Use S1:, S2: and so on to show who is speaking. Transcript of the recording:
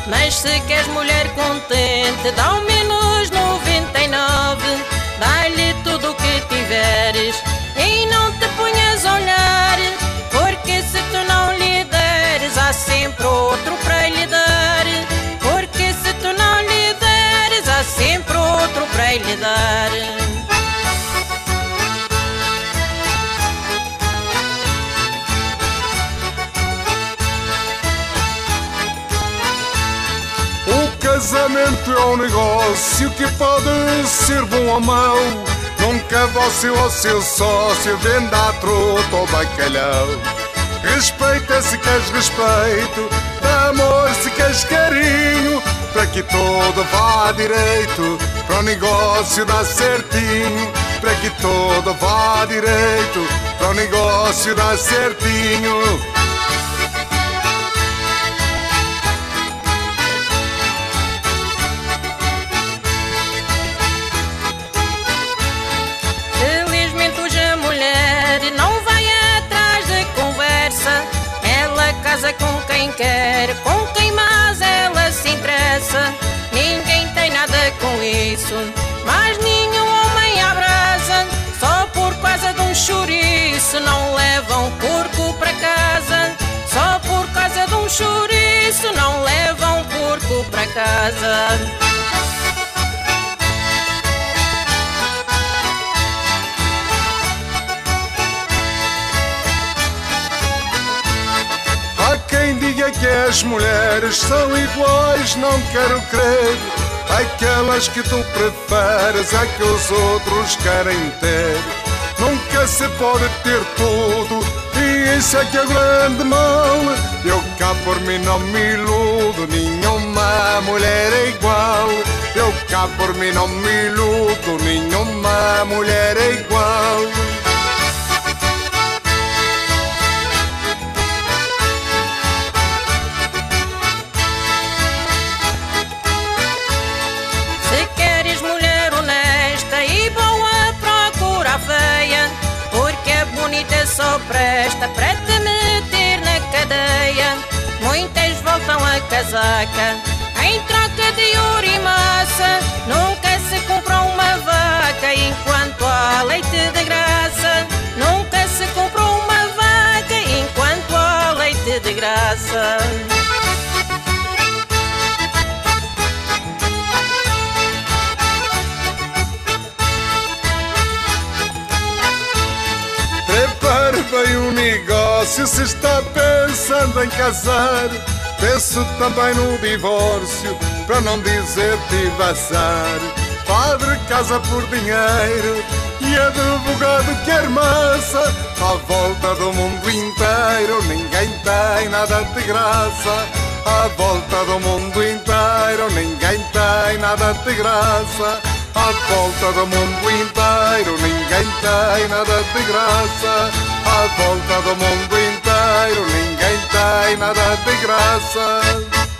S1: Mas se queres mulher contente, dá ao menos 99. Dá-lhe tudo o que tiveres e não te ponhas a olhar, porque se tu não lhe deres, há sempre outro para lhe dar. Porque se tu não lhe deres, há sempre outro para lhe dar.
S2: Casamento é um negócio que pode ser bom ou mau. Nunca você ou seu sócio venda a trota ou bacalhau. Respeita se queres respeito, dá amor se queres carinho, para que todo vá direito, para o negócio dar certinho. Para que todo vá direito, para o negócio dar certinho.
S1: Casa com quem quer, com quem mais ela se interessa. Ninguém tem nada com isso, mas nenhum homem abraça. Só por causa de um chouriço não levam porco para casa. Só por causa de um chouriço não levam porco para casa.
S2: Quem diga que as mulheres são iguais, não quero crer. Aquelas que tu preferes é que os outros querem ter. Nunca se pode ter tudo, e isso é que é grande mal. Eu cá por mim não me iludo, nenhuma mulher é igual. Eu cá por mim não me iludo, nenhuma mulher é igual.
S1: Só presta para te meter na cadeia. Muitas voltam a casaca em troca de ouro e massa. Nunca se compra uma vaca enquanto há leite de graça. Nunca se compra uma vaca enquanto há leite de graça.
S2: Bem um negócio se está pensando em casar. Penso também no divórcio, para não dizer divorciar. Padre casa por dinheiro e advogado quer massa. À volta do mundo inteiro ninguém tem nada de graça. À volta do mundo inteiro ninguém tem nada de graça. À volta do mundo inteiro ninguém tem nada de graça. À volta do mundo inteiro ninguém tem nada de graça.